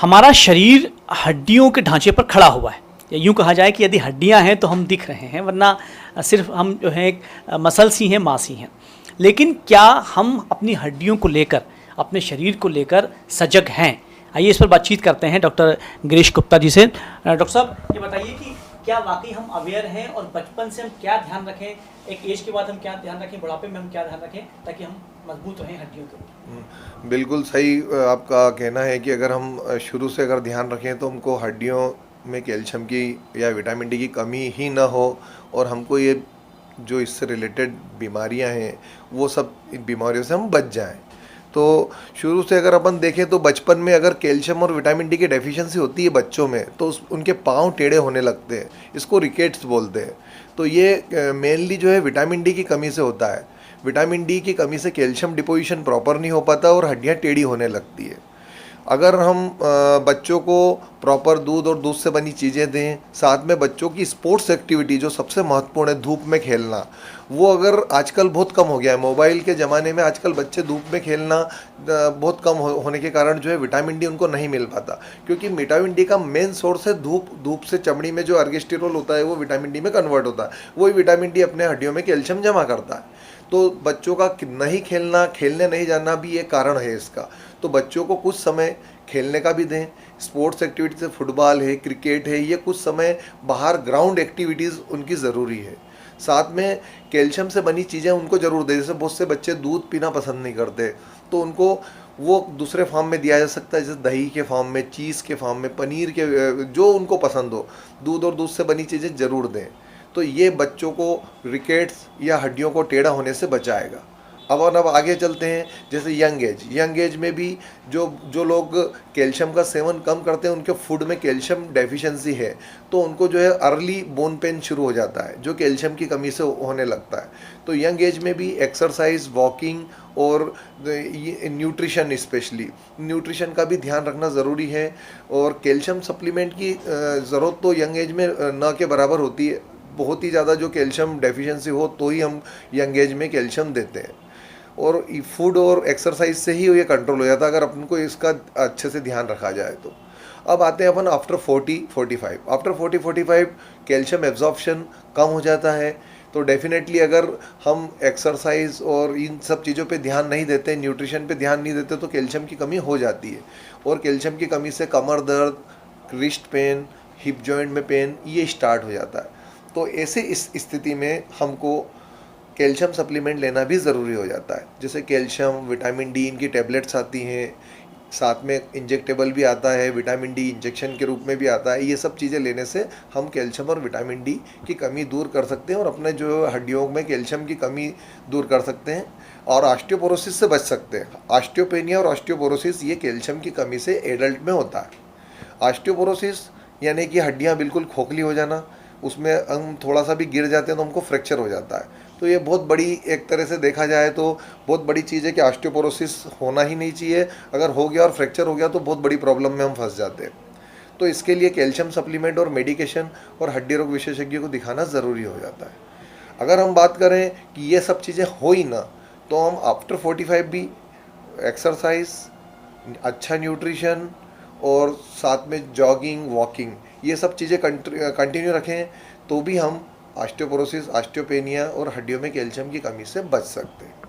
हमारा शरीर हड्डियों के ढांचे पर खड़ा हुआ है, या यूँ कहा जाए कि यदि हड्डियां हैं तो हम दिख रहे हैं, वरना सिर्फ हम जो है एक मसल्स ही हैं, मांस ही हैं। लेकिन क्या हम अपनी हड्डियों को लेकर, अपने शरीर को लेकर सजग हैं? आइए इस पर बातचीत करते हैं डॉक्टर गिरीश गुप्ता जी से। डॉक्टर साहब, ये बताइए कि क्या वाकई हम अवेयर हैं, और बचपन से हम क्या ध्यान रखें, एक एज के बाद हम क्या ध्यान रखें, बुढ़ापे में हम क्या ध्यान रखें, ताकि हम मजबूत रहें हड्डियों के? बिल्कुल सही आपका कहना है कि अगर हम शुरू से अगर ध्यान रखें तो हमको हड्डियों में कैल्शियम की या विटामिन डी की कमी ही ना हो, और हमको ये जो इससे रिलेटेड बीमारियां हैं वो सब बीमारियों से हम बच जाएं। तो शुरू से अगर अपन देखें तो बचपन में अगर कैल्शियम और विटामिन डी की डेफिशिएंसी होती है बच्चों में, तो उनके पाँव टेढ़े होने लगते हैं, इसको रिकेट्स बोलते हैं। तो ये मेनली जो है विटामिन डी की कमी से होता है। विटामिन डी की कमी से कैल्शियम डिपोजिशन प्रॉपर नहीं हो पाता और हड्डियाँ टेढ़ी होने लगती है। अगर हम बच्चों को प्रॉपर दूध और दूध से बनी चीज़ें दें, साथ में बच्चों की स्पोर्ट्स एक्टिविटी जो सबसे महत्वपूर्ण है, धूप में खेलना, वो अगर आजकल बहुत कम हो गया है। मोबाइल के ज़माने में आजकल बच्चे धूप में खेलना बहुत कम होने के कारण जो है विटामिन डी उनको नहीं मिल पाता, क्योंकि विटामिन डी का मेन सोर्स है धूप। धूप से चमड़ी में जो अर्गेस्टेरोल होता है वो विटामिन डी में कन्वर्ट होता है, वही विटामिन डी अपने हड्डियों में कैल्शियम जमा करता है। तो बच्चों का नहीं खेलना, खेलने नहीं जाना भी एक कारण है इसका। तो बच्चों को कुछ समय खेलने का भी दें। स्पोर्ट्स एक्टिविटी से फुटबॉल है, क्रिकेट है, ये कुछ समय बाहर ग्राउंड एक्टिविटीज़ उनकी ज़रूरी है। साथ में कैल्शियम से बनी चीज़ें उनको ज़रूर दें। जैसे बहुत से बच्चे दूध पीना पसंद नहीं करते, तो उनको वो दूसरे फॉर्म में दिया जा सकता है, जैसे दही के फॉर्म में, चीज़ के फॉर्म में, पनीर के, जो उनको पसंद हो, दूध और दूध से बनी चीज़ें ज़रूर दें। तो ये बच्चों को रिकेट्स या हड्डियों को टेढ़ा होने से बचाएगा। अब आगे चलते हैं, जैसे यंग एज में भी जो लोग कैल्शियम का सेवन कम करते हैं, उनके फूड में कैल्शियम डेफिशिएंसी है, तो उनको जो है अर्ली बोन पेन शुरू हो जाता है, जो कैल्शियम की कमी से होने लगता है। तो यंग एज में भी एक्सरसाइज, वॉकिंग और न्यूट्रिशन, स्पेशली न्यूट्रिशन का भी ध्यान रखना ज़रूरी है। और कैल्शियम सप्लीमेंट की ज़रूरत तो यंग एज में न के बराबर होती है। बहुत ही ज़्यादा जो कैल्शियम डेफिशिएंसी हो तो ही हम यंग एज में कैल्शियम देते हैं। और फूड और एक्सरसाइज से ही ये कंट्रोल हो जाता है, अगर अपन को इसका अच्छे से ध्यान रखा जाए तो। अब आते हैं अपन आफ्टर 40-45। आफ्टर 40-45 कैल्शियम एब्जॉर्प्शन कम हो जाता है। तो डेफिनेटली अगर हम एक्सरसाइज और इन सब चीज़ों पे ध्यान नहीं देते, न्यूट्रिशन पे ध्यान नहीं देते, तो कैल्शियम की कमी हो जाती है। और कैल्शियम की कमी से कमर दर्द, रिस्ट पेन, हिप जॉइंट में पेन, ये स्टार्ट हो जाता है। तो ऐसे इस स्थिति में हमको कैल्शियम सप्लीमेंट लेना भी ज़रूरी हो जाता है। जैसे कैल्शियम, विटामिन डी, इनकी टैबलेट्स आती हैं, साथ में इंजेक्टेबल भी आता है, विटामिन डी इंजेक्शन के रूप में भी आता है। ये सब चीज़ें लेने से हम कैल्शियम और विटामिन डी की कमी दूर कर सकते हैं, और अपने जो हड्डियों में कैल्शियम की कमी दूर कर सकते हैं, और ऑस्टियोपोरोसिस से बच सकते हैं। ऑस्टियोपेनिया और ऑस्टियोपोरोसिस ये कैल्शियम की कमी से एडल्ट में होता है। ऑस्टियोपोरोसिस यानी कि हड्डियाँ बिल्कुल खोखली हो जाना, उसमें हम थोड़ा सा भी गिर जाते हैं तो हमको फ्रैक्चर हो जाता है। तो ये बहुत बड़ी, एक तरह से देखा जाए तो बहुत बड़ी चीज़ है कि ऑस्टियोपोरोसिस होना ही नहीं चाहिए। अगर हो गया और फ्रैक्चर हो गया तो बहुत बड़ी प्रॉब्लम में हम फंस जाते हैं। तो इसके लिए कैल्शियम सप्लीमेंट और मेडिकेशन और हड्डी रोग विशेषज्ञ को दिखाना ज़रूरी हो जाता है। अगर हम बात करें कि ये सब चीज़ें हो ही ना, तो हम आफ्टर 45 भी एक्सरसाइज, अच्छा न्यूट्रिशन और साथ में जॉगिंग, वॉकिंग, ये सब चीज़ें कंटिन्यू रखें, तो भी हम ऑस्टियोपोरोसिस, ऑस्टियोपेनिया और हड्डियों में कैल्शियम की कमी से बच सकते हैं।